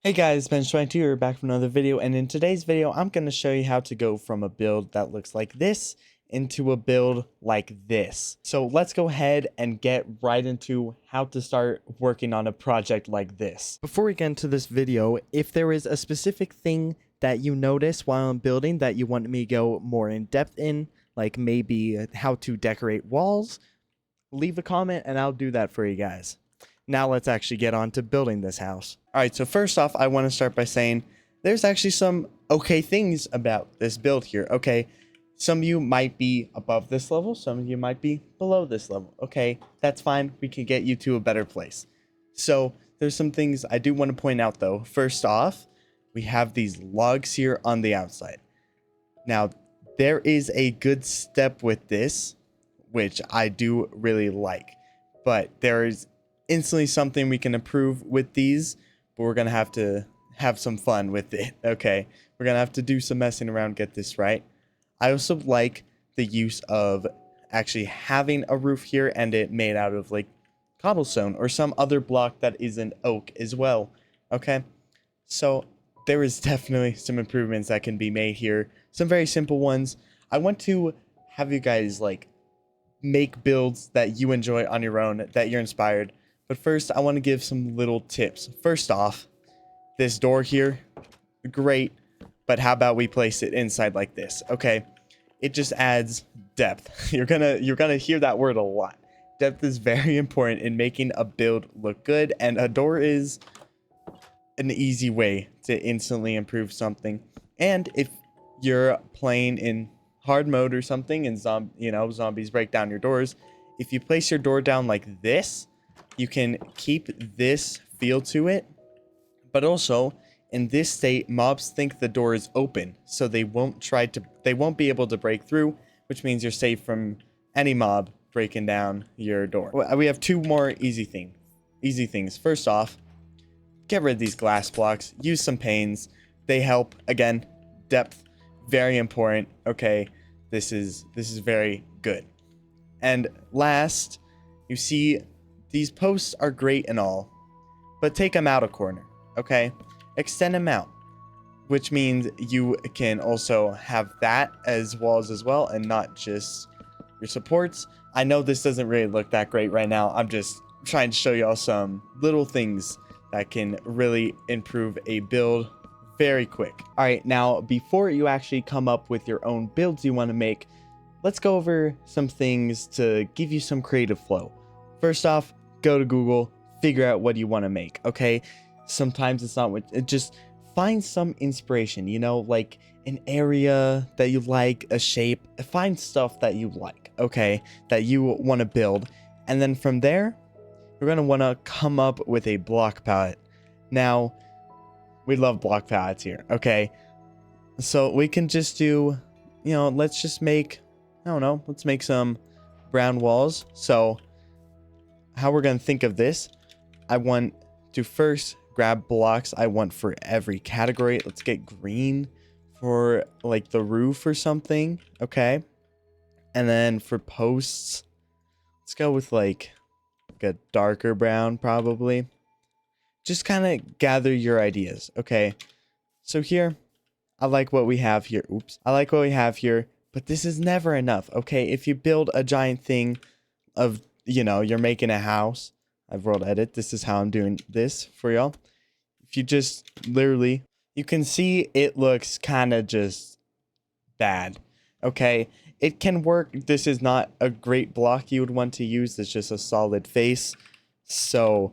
Hey guys, Ben22 here, back from another video, and in today's video I'm going to show you how to go from a build that looks like this into a build like this. So let's go ahead and get right into how to start working on a project like this. Before we get into this video, if there is a specific thing that you notice while I'm building that you want me to go more in depth in, like maybe how to decorate walls, leave a comment and I'll do that for you guys. Now let's actually get on to building this house. Alright, so first off, I want to start by saying there's actually some okay things about this build here. Okay, some of you might be above this level, some of you might be below this level. Okay, that's fine. We can get you to a better place. So there's some things I do want to point out though. First off, we have these logs here on the outside. Now, there is a good step with this, which I do really like, but there is instantly something we can improve with these, but we're gonna have to have some fun with it. Okay, we're gonna have to do some messing around, get this right. I also like the use of actually having a roof here and it made out of like cobblestone or some other block that isn't oak as well. Okay, so there is definitely some improvements that can be made here, some very simple ones. I want to have you guys like make builds that you enjoy on your own, that you're inspired. But first, I want to give some little tips. First off, this door here, great, but how about we place it inside like this? Okay, it just adds depth. You're gonna hear that word a lot. Depth is very important in making a build look good, and a door is an easy way to instantly improve something. And if you're playing in hard mode or something, and zombies break down your doors, if you place your door down like this, you can keep this feel to it, but also in this state, mobs think the door is open, so they won't be able to break through, which means you're safe from any mob breaking down your door. We have two more easy things. First off, get rid of these glass blocks, use some panes. They help. Again, depth, very important. Okay, this is very good. And last, you see, these posts are great and all, but take them out a corner, okay? Extend them out, which means you can also have that as walls as well and not just your supports. I know this doesn't really look that great right now. I'm just trying to show y'all some little things that can really improve a build very quick. All right, now before you actually come up with your own builds you want to make, let's go over some things to give you some creative flow. First off, go to Google, figure out what you want to make, okay? Sometimes it's not what, just find some inspiration, like an area that you like, a shape, find stuff that you like, okay, that you want to build. And then from there, you're going to want to come up with a block palette. Now, we love block palettes here, okay? So we can just do, let's just make, I don't know, let's make some brown walls. So how we're going to think of this, I want to first grab blocks I want for every category. Let's get green for like the roof or something, okay? And then for posts, let's go with like a darker brown probably. Just kind of gather your ideas, okay? So here, I like what we have here. Oops. I like what we have here, but this is never enough, okay? If you build a giant thing of, you're making a house. I've rolled edit. This is how I'm doing this for y'all. If you just literally, you can see it looks kind of just bad, okay? It can work. This is not a great block you would want to use. It's just a solid face. So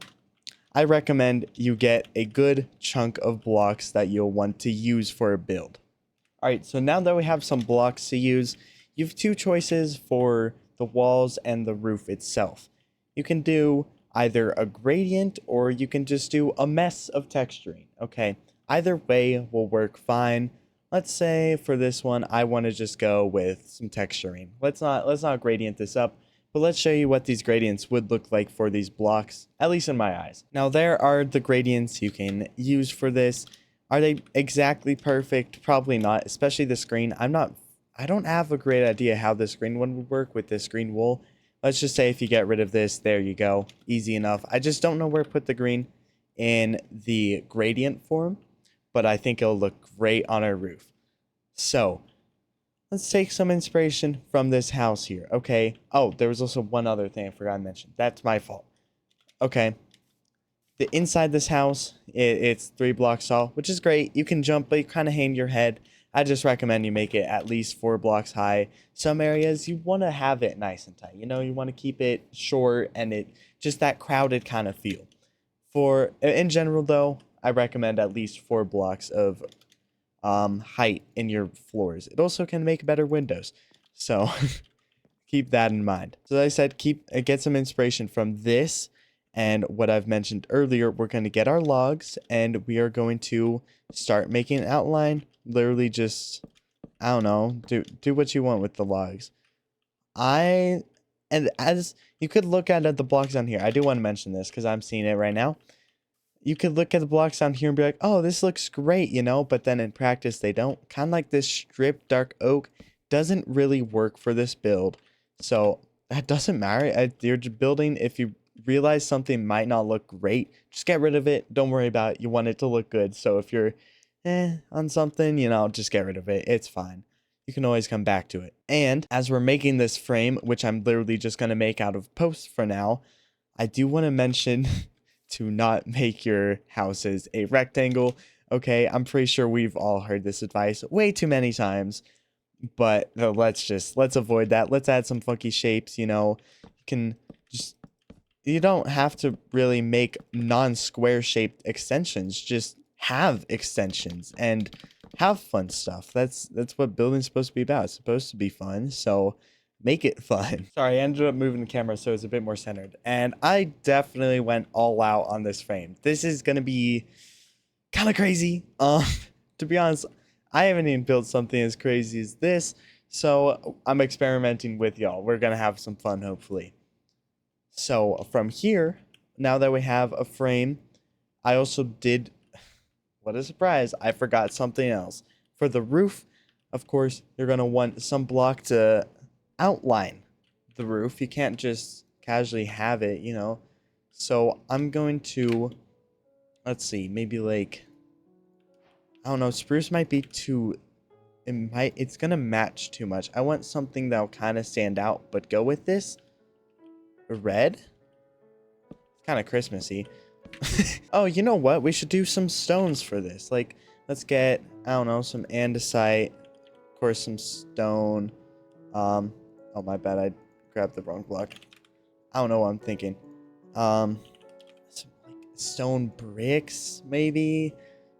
I recommend you get a good chunk of blocks that you'll want to use for a build. Alright, so now that we have some blocks to use, you have two choices for the walls and the roof itself. You can do either a gradient or you can just do a mess of texturing, okay? Either way will work fine. Let's say for this one, I want to just go with some texturing. Let's not gradient this up, but let's show you what these gradients would look like for these blocks, at least in my eyes. Now there are the gradients you can use for this. Are they exactly perfect? Probably not, especially the screen. I don't have a great idea how this green one would work with this green wool. Let's just say if you get rid of this, there you go. Easy enough. I just don't know where to put the green. in the gradient form, but I think it'll look great on our roof. So let's take some inspiration from this house here, okay? Oh, there was also one other thing I forgot to mention. That's my fault. Okay. The inside this house, it's 3 blocks tall, which is great. You can jump, but you kind of hang your head. I just recommend you make it at least 4 blocks high. Some areas you want to have it nice and tight. You know, you want to keep it short and it just that crowded kind of feel. For in general though, I recommend at least 4 blocks of height in your floors. It also can make better windows. So keep that in mind. So as I said, get some inspiration from this and what I've mentioned earlier. We're going to get our logs and we are going to start making an outline. Literally just, I don't know, do what you want with the logs. And as you could look at the blocks on here, I do want to mention this because I'm seeing it right now. You could look at the blocks down here and be like, oh, this looks great, you know, but then in practice they don't. Kind of like this stripped dark oak doesn't really work for this build. So that doesn't matter. You're building, if you realize something might not look great, just get rid of it. Don't worry about it. You want it to look good. So if you're on something, you know, just get rid of it. It's fine. You can always come back to it. And as we're making this frame, which I'm literally just going to make out of posts for now, I do want to mention to not make your houses a rectangle. Okay, I'm pretty sure we've all heard this advice way too many times, but let's avoid that. Let's add some funky shapes, you know. You don't have to really make non-square shaped extensions. Just have extensions and have fun stuff. That's what building's supposed to be about. It's supposed to be fun. So make it fun. Sorry, I ended up moving the camera so it's a bit more centered. And I definitely went all out on this frame. This is going to be kind of crazy. To be honest, I haven't even built something as crazy as this. So I'm experimenting with y'all. We're going to have some fun, hopefully. So from here, now that we have a frame, I also did, what a surprise, I forgot something else. For the roof, of course, you're going to want some block to outline the roof. You can't just casually have it, you know. So I'm going to, let's see, maybe like, I don't know, spruce might be too, it's gonna match too much. I want something that'll kind of stand out, but go with this. Red? It's kind of Christmassy. Oh, you know what? We should do some stones for this. Like, let's get, I don't know, some andesite, of course, some stone. Oh, my bad. I grabbed the wrong block. I don't know what I'm thinking. Some like stone bricks, maybe.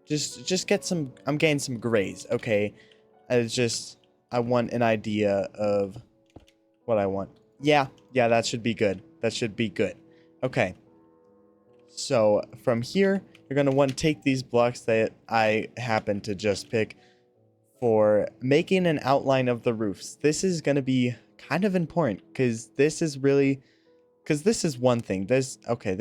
Just get some. I'm getting some grays. Okay. I want an idea of what I want. Yeah, that should be good. That should be good. Okay. So from here, you're gonna want to take these blocks that I happen to just pick for making an outline of the roofs. This is gonna be kind of important because this is one thing. This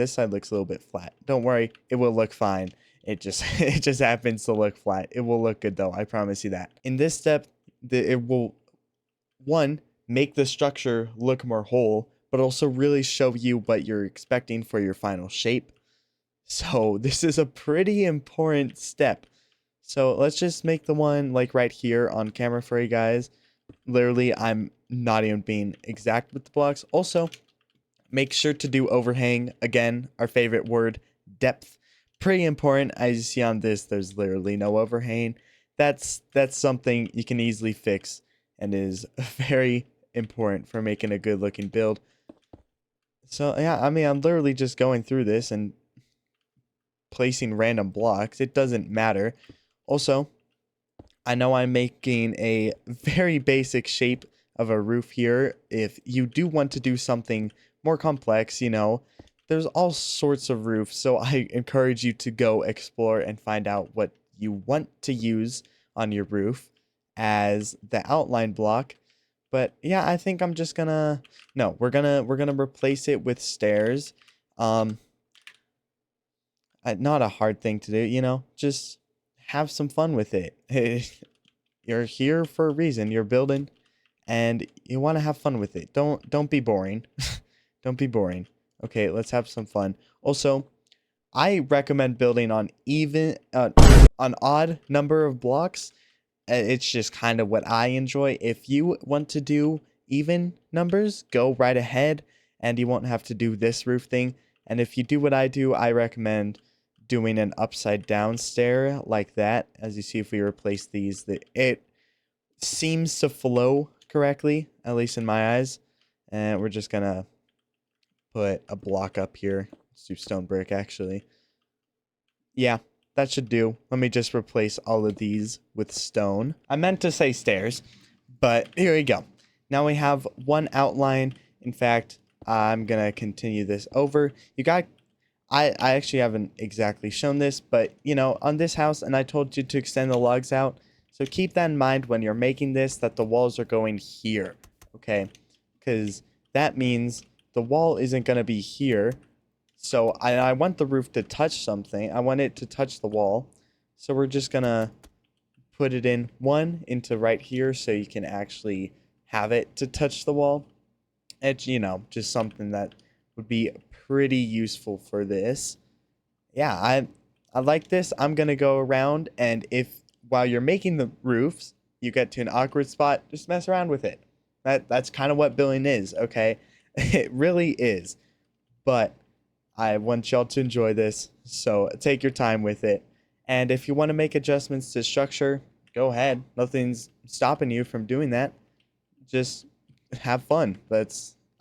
side looks a little bit flat. Don't worry, it will look fine. It just it just happens to look flat. It will look good though, I promise you that. In this step, it will make the structure look more whole, but also really show you what you're expecting for your final shape. So this is a pretty important step. So let's just make the one like right here on camera for you guys. Literally, I'm not even being exact with the blocks. Also, make sure to do overhang. Again, our favorite word, depth. Pretty important. As you see on this, there's literally no overhang. That's something you can easily fix and is very important for making a good looking build. So yeah, I mean, I'm literally just going through this and placing random blocks. It doesn't matter. Also, I know I'm making a very basic shape of a roof here. If you do want to do something more complex, you know, there's all sorts of roofs. So I encourage you to go explore and find out what you want to use on your roof as the outline block. But yeah, I think I'm just gonna, no, we're gonna replace it with stairs. Not a hard thing to do, you know, just have some fun with it. You're here for a reason. You're building and you want to have fun with it. Don't be boring. Don't be boring. Okay, let's have some fun. Also, I recommend building on on odd number of blocks. It's just kind of what I enjoy. If you want to do even numbers, go right ahead and you won't have to do this roof thing. And if you do what I do, I recommend doing an upside down stair like that. As you see, if we replace these, it seems to flow correctly, at least in my eyes. And we're just gonna put a block up here. Let's do stone brick, actually. Yeah, that should do. Let me just replace all of these with stone. I meant to say stairs, but here we go. Now we have one outline. In fact, I'm gonna continue this over. I actually haven't exactly shown this, but you know, on this house, and I told you to extend the logs out. So keep that in mind when you're making this, that the walls are going here, okay? Because that means the wall isn't gonna be here. So I want the roof to touch something. I want it to touch the wall. So we're just gonna put it in one into right here so you can actually have it to touch the wall. It's, you know, just something that would be pretty useful for this. Yeah, I like this. I'm gonna go around, and if while you're making the roofs, you get to an awkward spot, just mess around with it. That's kind of what building is, okay? It really is. But I want y'all to enjoy this, so take your time with it. And if you want to make adjustments to structure, go ahead. Nothing's stopping you from doing that. Just have fun.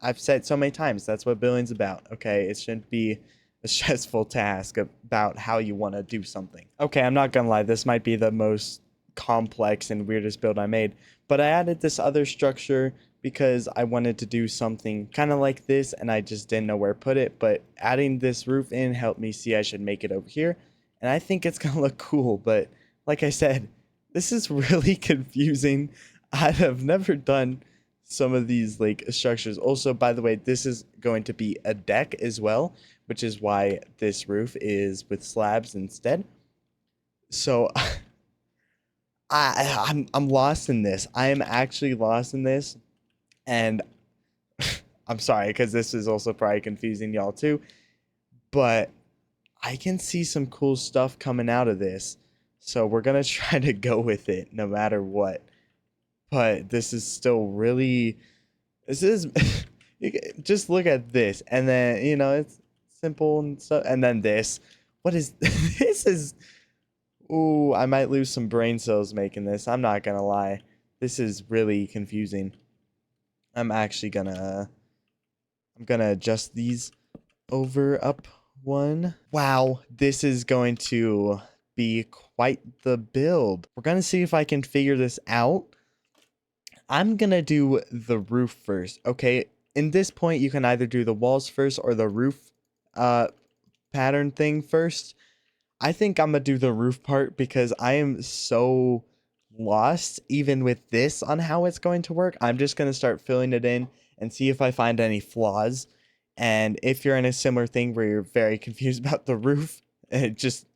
I've said so many times, that's what building's about, okay? It shouldn't be a stressful task about how you want to do something. Okay, I'm not gonna lie, this might be the most complex and weirdest build I made, but I added this other structure because I wanted to do something kind of like this and I just didn't know where to put it, but adding this roof in helped me see I should make it over here, and I think it's gonna look cool, but like I said, this is really confusing. I have never done some of these like structures. Also, by the way, this is going to be a deck as well, which is why this roof is with slabs instead. So I'm lost in this. I am actually lost in this, and I'm sorry because this is also probably confusing y'all too, but I can see some cool stuff coming out of this. So we're gonna try to go with it no matter what. But this is still really, this is just look at this, and then you know it's simple and stuff, and then this. What is this? Is ooh, I might lose some brain cells making this. I'm not gonna lie, this is really confusing. I'm actually gonna adjust these over up one. Wow, this is going to be quite the build. We're gonna see if I can figure this out. I'm gonna do the roof first, okay? In this point, you can either do the walls first or the roof pattern thing first. I think I'm gonna do the roof part because I am so lost even with this on how it's going to work. I'm just gonna start filling it in and see if I find any flaws. And if you're in a similar thing where you're very confused about the roof, just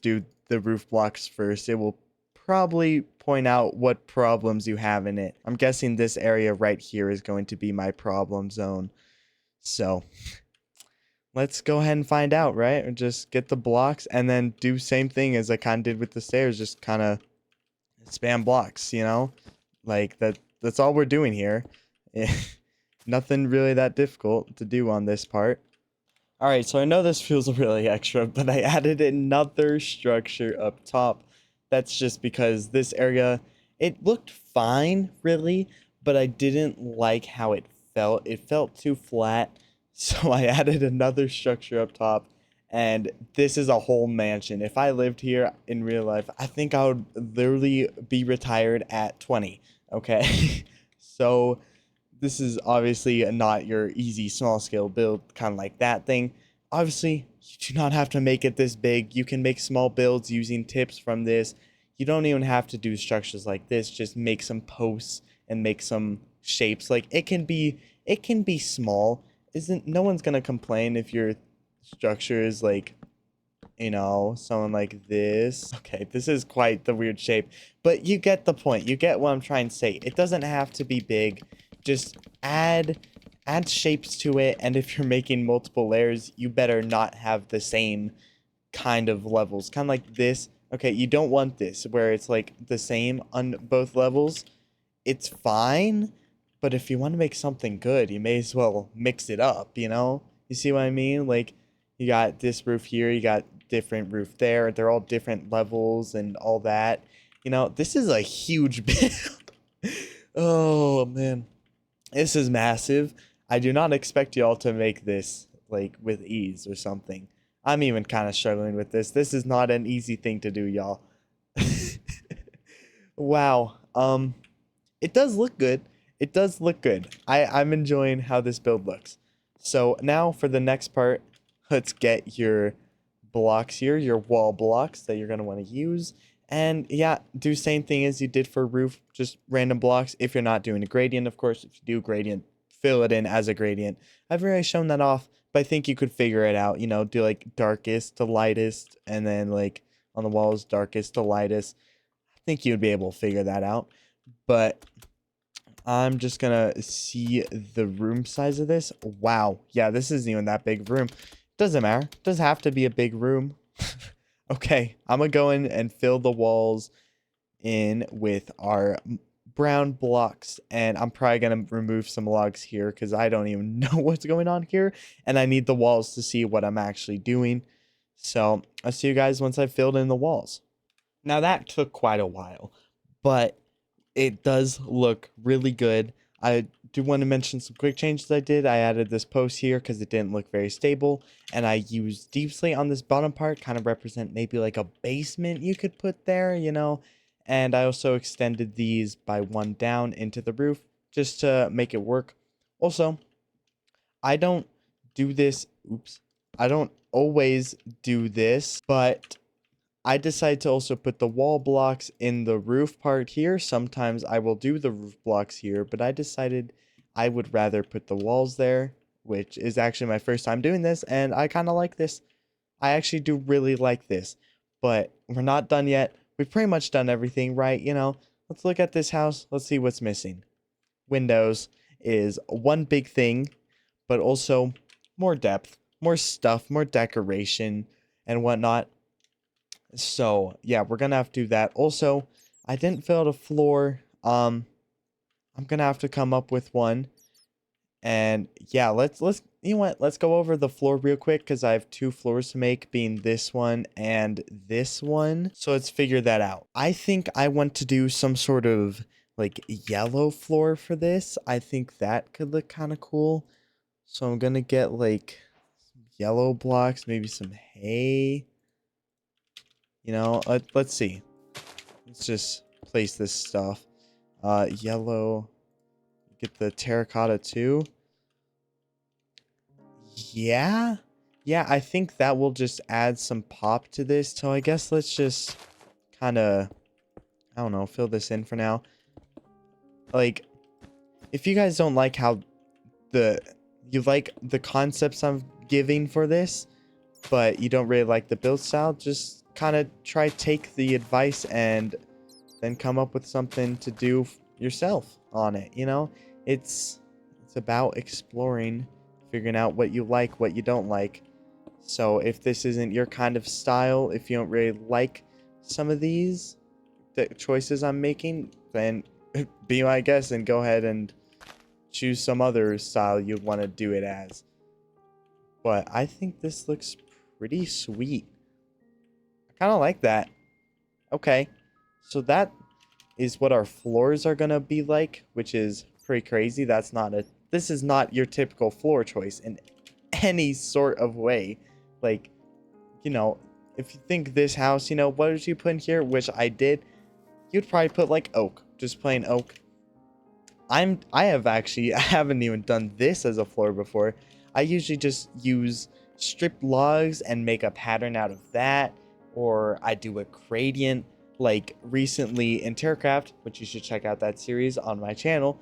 do the roof blocks first. It will probably point out what problems you have in it. I'm guessing this area right here is going to be my problem zone. So let's go ahead and find out, right? Or just get the blocks and then do same thing as I kind of did with the stairs. Just kind of spam blocks, you know? Like that's all we're doing here. Nothing really that difficult to do on this part. Alright, so I know this feels really extra, but I added another structure up top. That's just because this area, it looked fine, really, but I didn't like how it felt. It felt too flat, so I added another structure up top, and this is a whole mansion. If I lived here in real life, I think I would literally be retired at 20, okay? So this is obviously not your easy small scale build, kind of like that thing. Obviously, you do not have to make it this big. You can make small builds using tips from this. You don't even have to do structures like this. Just make some posts and make some shapes. Like it can be small. Isn't no one's gonna complain if your structure is like, you know, someone like this. Okay, this is quite the weird shape, but you get the point. You get what I'm trying to say. It doesn't have to be big. Just add shapes to it, and if you're making multiple layers, you better not have the same kind of levels, kind of like this. Okay, you don't want this where it's like the same on both levels. It's fine, but if you want to make something good, you may as well mix it up, you know? You see what I mean? Like, you got this roof here, you got different roof there. They're all different levels and all that. You know, this is a huge build. Oh, man. This is massive. I do not expect y'all to make this, like, with ease or something. I'm even kind of struggling with this. This is not an easy thing to do, y'all. Wow. It does look good. It does look good. I'm enjoying how this build looks. So now for the next part, let's get your blocks here, your wall blocks that you're going to want to use. And yeah, do same thing as you did for roof, just random blocks. If you're not doing a gradient, of course, if you do gradient, fill it in as a gradient. I've already shown that off, but I think you could figure it out, you know, do like darkest to lightest, and then like on the walls, darkest to lightest. I think you'd be able to figure that out. But I'm just gonna see the room size of this. Wow. Yeah, this isn't even that big of a room. Doesn't matter. Doesn't have to be a big room. Okay, I'm gonna go in and fill the walls in with our brown blocks, and I'm probably gonna remove some logs here because I don't even know what's going on here, and I need the walls to see what I'm actually doing. So I'll see you guys once I've filled in the walls. Now that took quite a while, but it does look really good. I do want to mention some quick changes I did. I added this post here because it didn't look very stable, and I used deep slate on this bottom part, kind of represent maybe like a basement you could put there, you know. And I also extended these by one down into the roof just to make it work. Also, I don't do this, oops, I don't always do this, but I decide to also put the wall blocks in the roof part here. Sometimes I will do the roof blocks here, but I decided I would rather put the walls there, which is actually my first time doing this, and I kind of like this. I actually do really like this, but we're not done yet. We've pretty much done everything right, you know. Let's look at this house. Let's see what's missing. Windows is one big thing, but also more depth, more stuff, more decoration, and whatnot. So yeah, we're gonna have to do that. Also, I didn't fill out a floor. I'm gonna have to come up with one. And yeah, let's you know what? Let's go over the floor real quick because I have two floors to make, being this one and this one. So let's figure that out. I think I want to do some sort of like yellow floor for this. I think that could look kind of cool. So I'm gonna get like yellow blocks, maybe some hay. You know, let's see. Let's just place this stuff. Yellow. Get the terracotta too. Yeah. Yeah, I think that will just add some pop to this. So I guess let's just kind of, I don't know, fill this in for now. Like, if you guys don't like how you like the concepts I'm giving for this, but you don't really like the build style, just kind of take the advice and then come up with something to do yourself on it, you know? It's about exploring, figuring out what you like, what you don't like. So if this isn't your kind of style, if you don't really like some of the choices I'm making, then be my guest and go ahead and choose some other style you'd want to do it as. But I think this looks pretty sweet. I kind of like that. Okay, so that is what our floors are gonna be like, which is pretty crazy. This is not your typical floor choice in any sort of way. Like, you know, if you think this house, you know, what did you put in here? Which I did. You'd probably put like oak, just plain oak. I haven't even done this as a floor before. I usually just use stripped logs and make a pattern out of that, or I do a gradient. Like recently in TerraCraft, which you should check out that series on my channel,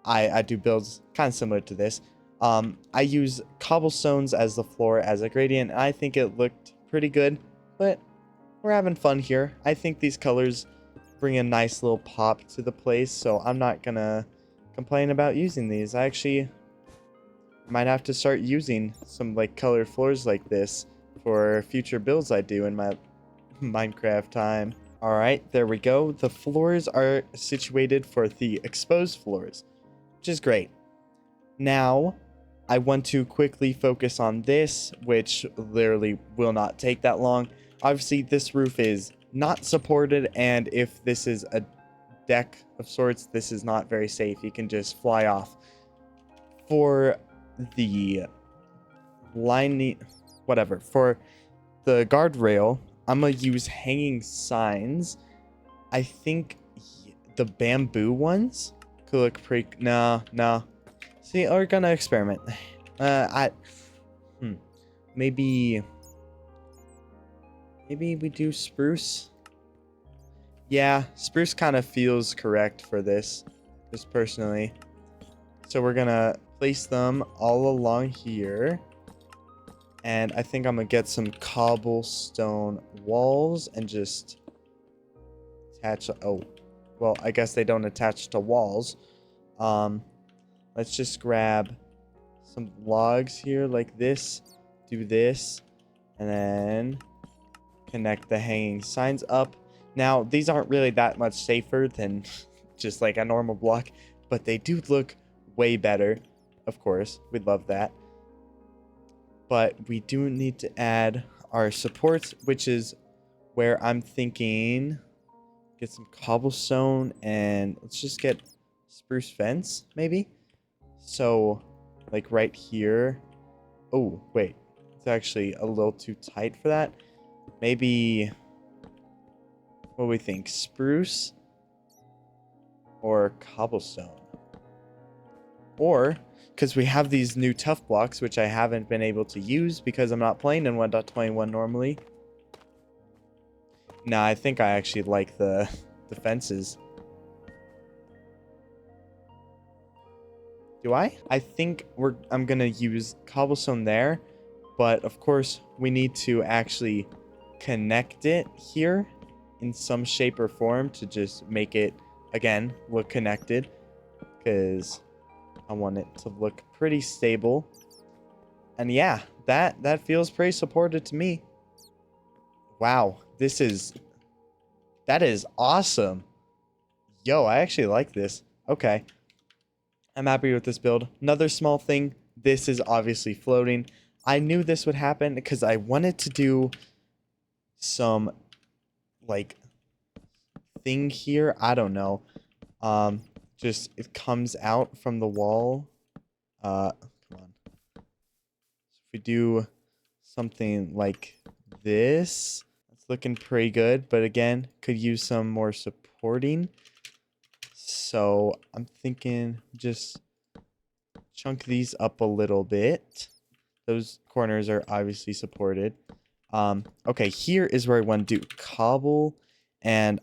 I do builds kind of similar to this. I use cobblestones as the floor as a gradient, and I think it looked pretty good, but we're having fun here. I think these colors bring a nice little pop to the place, so I'm not gonna complain about using these. I actually might have to start using some like colored floors like this for future builds I do in my Minecraft time. All right, there we go. The floors are situated for the exposed floors, which is great. Now, I want to quickly focus on this, which literally will not take that long. Obviously, this roof is not supported, and if this is a deck of sorts, this is not very safe. You can just fly off. For the lining, whatever, for the guardrail, I'm gonna use hanging signs. I think the bamboo ones could look pretty. No. See, we're gonna experiment. Maybe we do spruce. Yeah, spruce kind of feels correct for this, just personally. So we're gonna place them all along here. And I think I'm gonna get some cobblestone walls and just attach. Oh, well, I guess they don't attach to walls. Let's just grab some logs here like this. Do this. And then connect the hanging signs up. Now, these aren't really that much safer than just like a normal block, but they do look way better. Of course, we'd love that. But we do need to add our supports, which is where I'm thinking get some cobblestone and let's just get spruce fence, maybe. So, like right here. Oh, wait. It's actually a little too tight for that. Maybe, what do we think? Spruce or cobblestone? Or, because we have these new tough blocks, which I haven't been able to use because I'm not playing in 1.21 normally. Nah, I think I actually like the fences. Do I? I think I'm gonna use cobblestone there, but of course we need to actually connect it here in some shape or form to just make it, again, look connected, because I want it to look pretty stable. And yeah, that feels pretty supported to me. Wow, that is awesome. Yo, I actually like this. Okay. I'm happy with this build. Another small thing, this is obviously floating. I knew this would happen because I wanted to do some like thing here. I don't know. Just it comes out from the wall. Come on. So if we do something like this, it's looking pretty good, but again, could use some more supporting. So I'm thinking just chunk these up a little bit. Those corners are obviously supported. Okay, here is where I want to do cobble and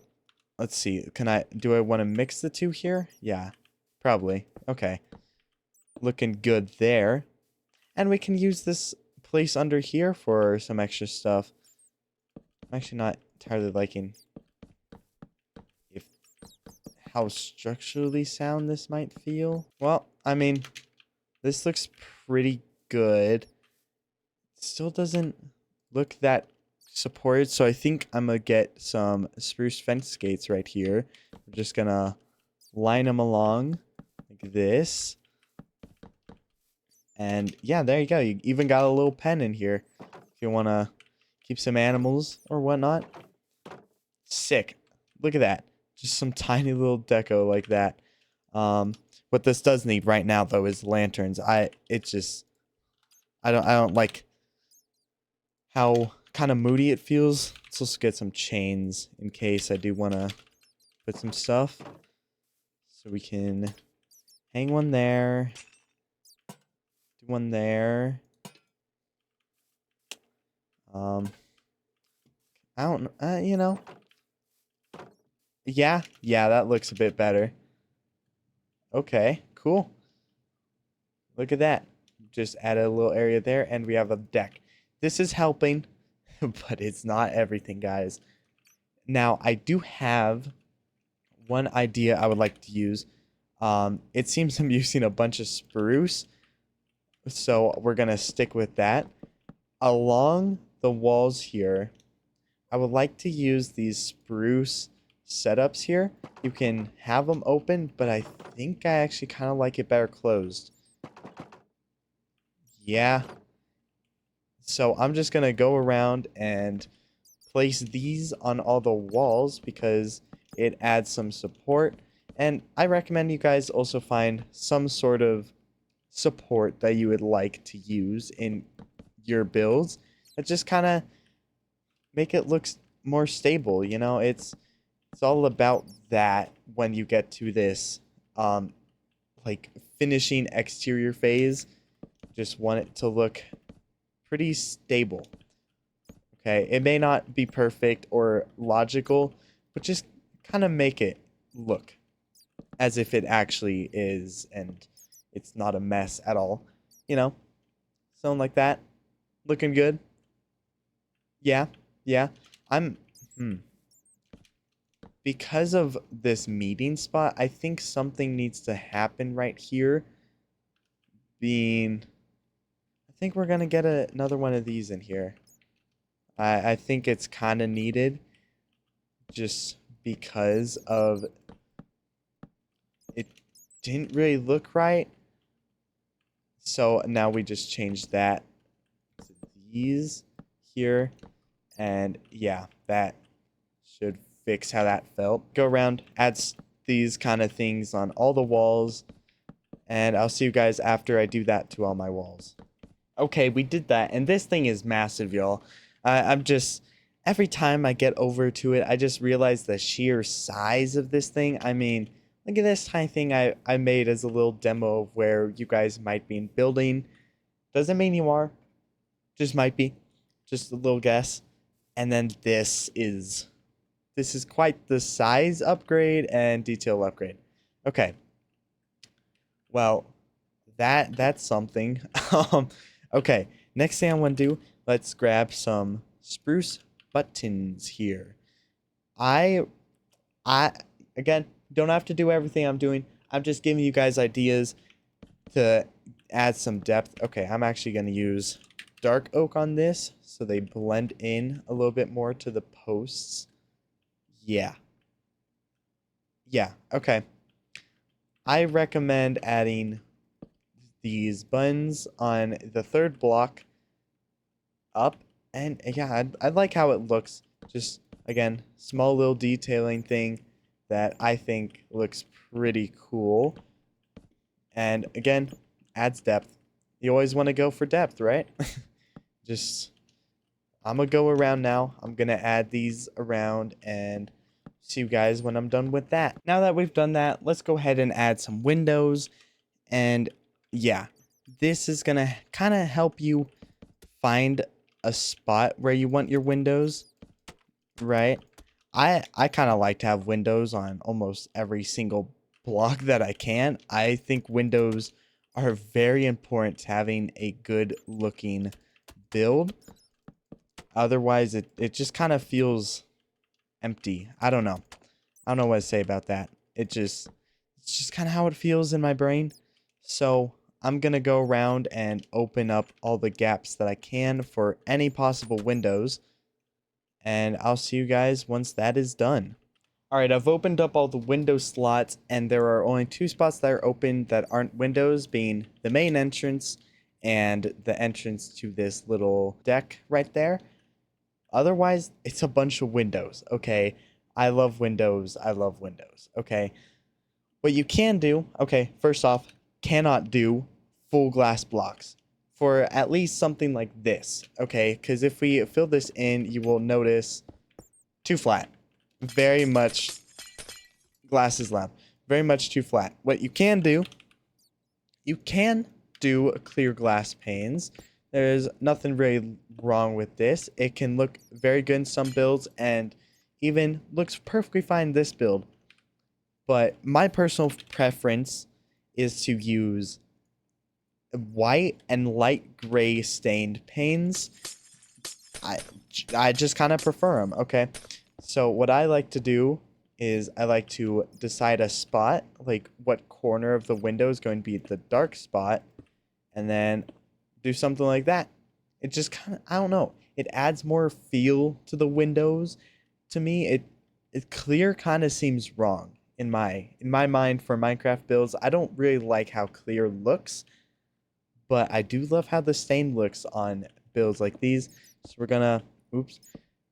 let's see, do I want to mix the two here? Yeah, probably. Okay. Looking good there. And we can use this place under here for some extra stuff. I'm actually not entirely liking how structurally sound this might feel. Well, I mean, this looks pretty good. It still doesn't look that supported, so I think I'm gonna get some spruce fence gates right here. We're just gonna line them along like this. And yeah, there you go. You even got a little pen in here if you want to keep some animals or whatnot. Sick. Look at that. Just some tiny little deco like that. What this does need right now though is lanterns. I don't like how kind of moody it feels. Let's also get some chains in case I do want to put some stuff. So we can hang one there. Do one there. I don't you know. Yeah, that looks a bit better. Okay, cool. Look at that. Just added a little area there, and we have a deck. This is helping, but it's not everything, guys. Now, I do have one idea I would like to use. It seems I'm using a bunch of spruce, so we're going to stick with that. Along the walls here, I would like to use these spruce setups here. You can have them open, but I think I actually kind of like it better closed. Yeah. So I'm just going to go around and place these on all the walls because it adds some support. And I recommend you guys also find some sort of support that you would like to use in your builds that just kind of make it look more stable. You know, it's all about that when you get to this like finishing exterior phase. Just want it to look pretty stable. Okay, it may not be perfect or logical, but just kind of make it look as if it actually is and it's not a mess at all. You know, something like that. Looking good. Yeah, yeah. I'm because of this meeting spot, I think something needs to happen right here. I think we're gonna get another one of these in here. I think it's kind of needed just because of it didn't really look right. So now we just changed that to these here. And yeah, that should fix how that felt. Go around, add these kind of things on all the walls. And I'll see you guys after I do that to all my walls. Okay, we did that. And this thing is massive, y'all. I'm just... Every time I get over to it, I just realize the sheer size of this thing. I mean, look at this tiny thing I made as a little demo of where you guys might be building. Doesn't mean you are. Just might be. Just a little guess. And then this is quite the size upgrade and detail upgrade. Okay. Well, that's something. Okay. Next thing I want to do, let's grab some spruce buttons here. I again don't have to do everything I'm doing. I'm just giving you guys ideas to add some depth. Okay, I'm actually going to use dark oak on this so they blend in a little bit more to the posts. Yeah. Yeah, okay. I recommend adding these buttons on the third block up. And yeah, I like how it looks. Just, again, small little detailing thing that I think looks pretty cool. And again, adds depth. You always want to go for depth, right? Just, I'm going to go around now. I'm going to add these around and see you guys when I'm done with that. Now that we've done that, let's go ahead and add some windows. And yeah, this is going to kind of help you find a spot where you want your windows, right? I kind of like to have windows on almost every single block that I can. I think windows are very important to having a good looking build. Otherwise, it just kind of feels empty. I don't know. I don't know what to say about that. It's just kind of how it feels in my brain. So I'm going to go around and open up all the gaps that I can for any possible windows. And I'll see you guys once that is done. Alright, I've opened up all the window slots, and there are only two spots that are open that aren't windows, being the main entrance and the entrance to this little deck right there. Otherwise, it's a bunch of windows, okay? I love windows, okay? What you can do, okay, first off, cannot do full glass blocks for at least something like this, okay? Because if we fill this in, you will notice too flat. Very much glass is loud. Very much too flat. What you can do clear glass panes. There's nothing really wrong with this. It can look very good in some builds and even looks perfectly fine in this build. But my personal preference is to use white and light gray stained panes. I just kind of prefer them, okay? So what I like to do is I like to decide a spot, like what corner of the window is going to be the dark spot, and then do something like that. it just kind of, I don't know, it adds more feel to the windows. To me, it clear kind of seems wrong in my mind for Minecraft builds. I don't really like how clear looks, but I do love how the stain looks on builds like these. So we're gonna, oops.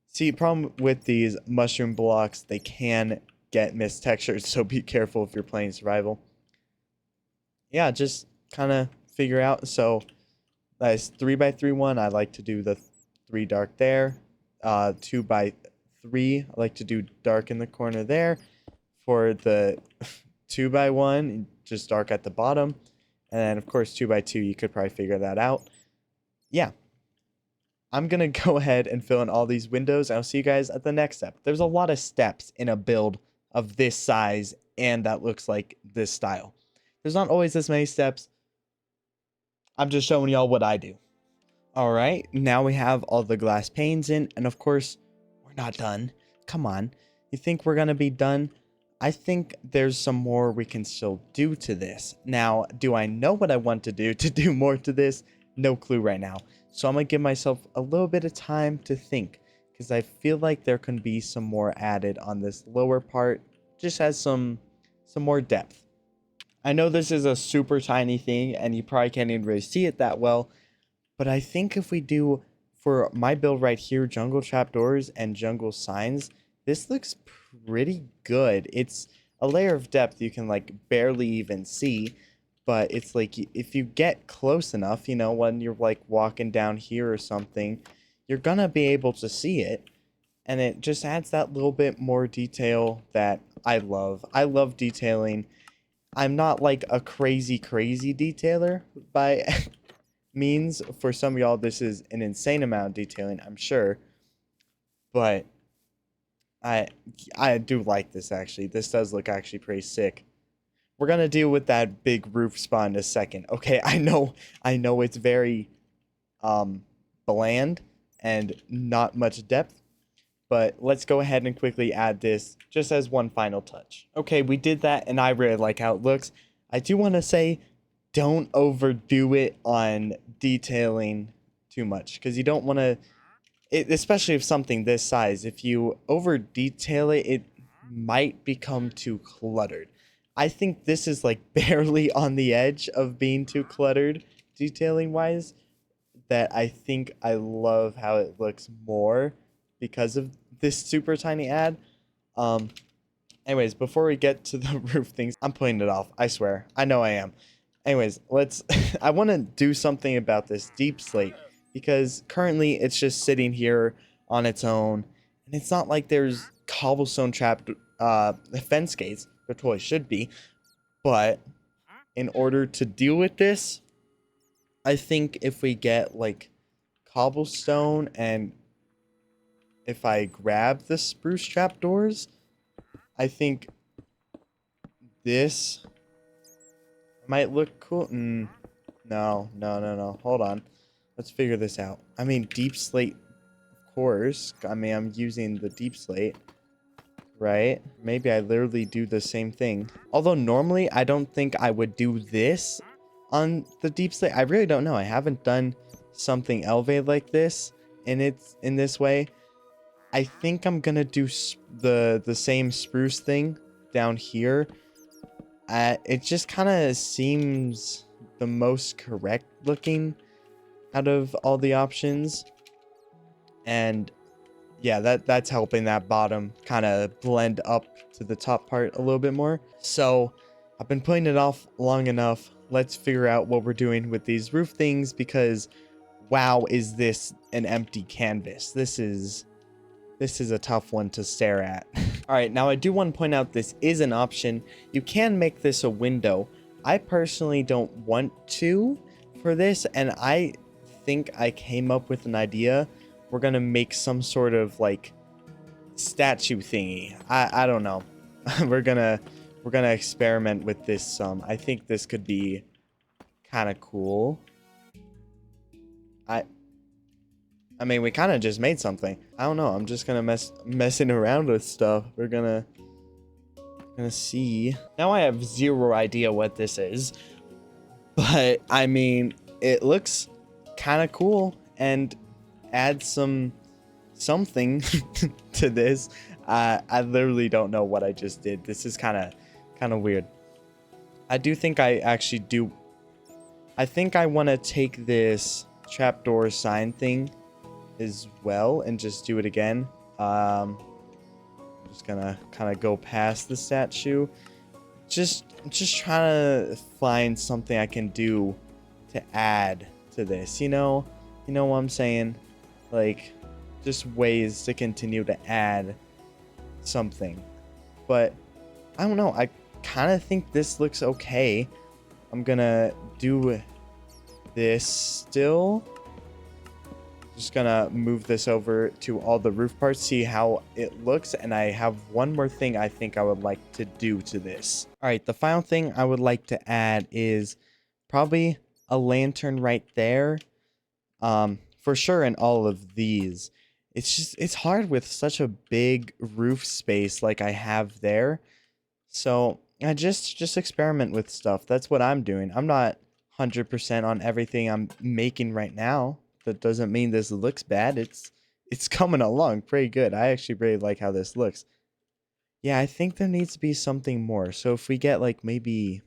See, problem with these mushroom blocks, they can get mistextured, so be careful if you're playing survival. Yeah, just kind of figure out. So that's 3x3 one. I like to do the 3 dark there. 2x3, I like to do dark in the corner there. For the 2x1, just dark at the bottom. And then, of course, 2x2, you could probably figure that out. Yeah. I'm going to go ahead and fill in all these windows. I'll see you guys at the next step. There's a lot of steps in a build of this size and that looks like this style. There's not always this many steps. I'm just showing y'all what I do. All right, now we have all the glass panes in, and of course, we're not done. Come on. You think we're going to be done? I think there's some more we can still do to this. Now, do I know what I want to do more to this? No clue right now. So I'm going to give myself a little bit of time to think, because I feel like there can be some more added on this lower part, just as some more depth. I know this is a super tiny thing, and you probably can't even really see it that well, but I think if we do, for my build right here, jungle trapdoors and jungle signs, this looks pretty good. It's a layer of depth you can like barely even see, but it's like if you get close enough, you know, when you're like walking down here or something, you're gonna be able to see it, and it just adds that little bit more detail that I love. I love detailing. I'm not like a crazy detailer by means. For some of y'all, this is an insane amount of detailing, I'm sure, but I do like this actually. This does look actually pretty sick. We're gonna deal with that big roof spawn in a second. Okay, I know it's very bland and not much depth, but let's go ahead and quickly add this just as one final touch. Okay, we did that and I really like how it looks. I do want to say don't overdo it on detailing too much, because you don't want to, especially if something this size, if you over detail it, it might become too cluttered. I think this is like barely on the edge of being too cluttered detailing wise, that I think I love how it looks more because of this super tiny ad. Anyways, before we get to the roof things, I'm putting it off. I swear. I know I am. Anyways, let's I want to do something about this deep slate, because currently it's just sitting here on its own, and it's not like there's cobblestone trapped fence gates. There totally should be, but in order to deal with this, I think if we get like cobblestone, and if I grab the spruce trapdoors, I think this might look cool. No. Hold on. Let's figure this out. I mean, deep slate, of course. I mean, I'm using the deep slate, right? Maybe I literally do the same thing. Although normally I don't think I would do this on the deep slate. I really don't know. I haven't done something elevated like this, and it's in this way. I think I'm gonna do the same spruce thing down here. It just kind of seems the most correct looking out of all the options, and yeah, that's helping that bottom kind of blend up to the top part a little bit more. So I've been putting it off long enough. Let's figure out what we're doing with these roof things, because wow, is this an empty canvas. This is a tough one to stare at. All right, now I do want to point out this is an option. You can make this a window. I personally don't want to for this, and I think I came up with an idea. We're gonna make some sort of like statue thingy. I don't know. we're gonna experiment with this some. I think this could be kind of cool. I mean, we kind of just made something. I don't know. I'm just gonna messing around with stuff. We're gonna see. Now I have zero idea what this is, but I mean, it looks kind of cool, and add something to this. I literally don't know what I just did. This is kind of weird. I do think I actually do. I think I want to take this trapdoor sign thing as well and just do it again. Just gonna kind of go past the statue. Just trying to find something I can do to add to this. You know what I'm saying? Like, just ways to continue to add something. But I don't know. I kind of think this looks okay. I'm gonna do this still. Just gonna move this over to all the roof parts, see how it looks, and I have one more thing I think I would like to do to this. All right, the final thing I would like to add is probably a lantern right there. For sure in all of these. It's hard with such a big roof space like I have there. So I just experiment with stuff. That's what I'm doing. I'm not 100% on everything I'm making right now. That doesn't mean this looks bad. It's coming along pretty good. I actually really like how this looks. Yeah, I think there needs to be something more. So if we get like maybe,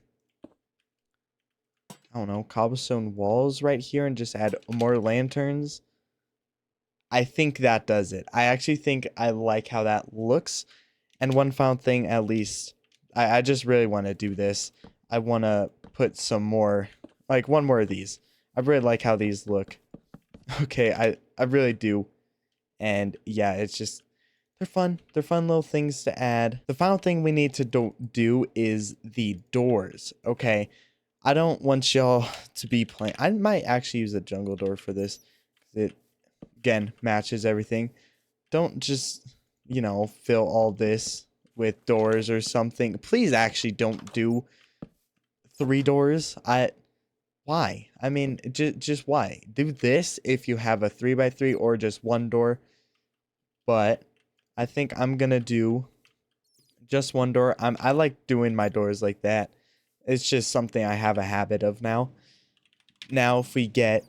I don't know, cobblestone walls right here and just add more lanterns, I think that does it. I actually think I like how that looks. And one final thing, at least, I just really want to do this. I want to put some more, like one more of these. I really like how these look. Okay, I really do. And yeah, it's just, they're fun. They're fun little things to add. The final thing we need to do is the doors. Okay, I don't want y'all to be playing. I might actually use a jungle door for this. It, again, matches everything. Don't just, fill all this with doors or something. Please actually don't do 3 doors. Why? I mean, just why? Do this if you have a 3x3 or just 1 door. But I think I'm gonna do just 1 door. I like doing my doors like that. It's just something I have a habit of now. Now, if we get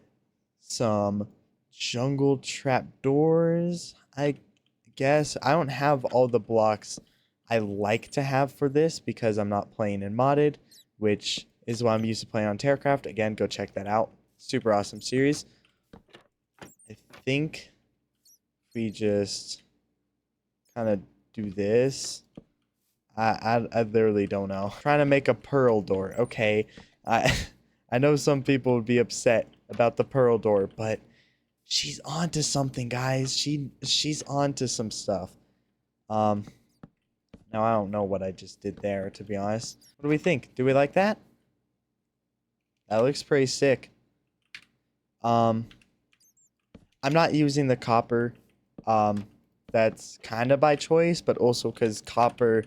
some jungle trap doors, I guess I don't have all the blocks I like to have for this because I'm not playing in modded, which is what I'm used to playing on Terracraft. Again, go check that out. Super awesome series. I think we just kind of do this. I literally don't know. Trying to make a pearl door. Okay. I I know some people would be upset about the pearl door, but she's on to something, guys. She's on to some stuff. Now I don't know what I just did there, to be honest. What do we think? Do we like that? That looks pretty sick. I'm not using the copper. That's kind of by choice, but also because copper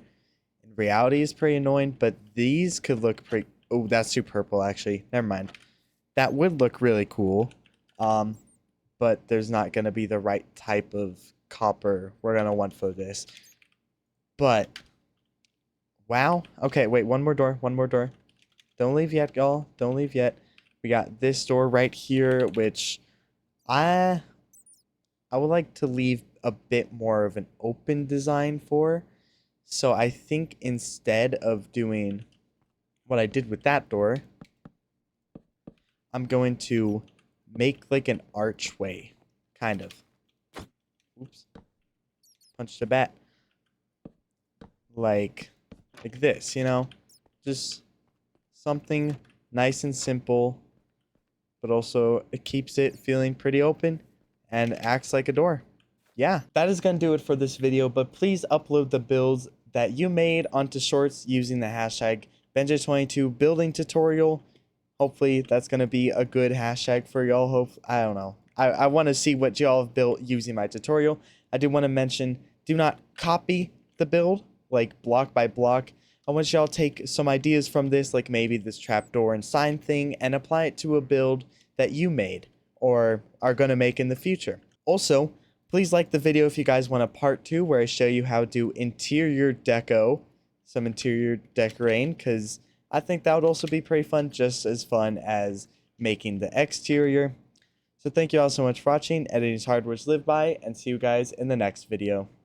in reality is pretty annoying. But these could look pretty. Oh, that's too purple, actually. Never mind. That would look really cool. But there's not gonna be the right type of copper we're gonna want for this. But wow. Okay, wait. One more door. One more door. Don't leave yet, y'all. Don't leave yet. We got this door right here, which I would like to leave a bit more of an open design for. So I think instead of doing what I did with that door, I'm going to make like an archway, kind of. Oops. Punched a bat. Like this, Just something nice and simple, but also it keeps it feeling pretty open and acts like a door. Yeah, that is going to do it for this video, but please upload the builds that you made onto Shorts using the hashtag Benja22 building tutorial. Hopefully that's going to be a good hashtag for y'all. I don't know. I want to see what y'all have built using my tutorial. I do want to mention, do not copy the build, like block by block. I want y'all to take some ideas from this, like maybe this trapdoor and sign thing, and apply it to a build that you made or are going to make in the future. Also, please like the video if you guys want a part 2 where I show you how to interior deco, some interior decorating, because I think that would also be pretty fun, just as fun as making the exterior. So thank you all so much for watching. Editing's hard, words live by, and see you guys in the next video.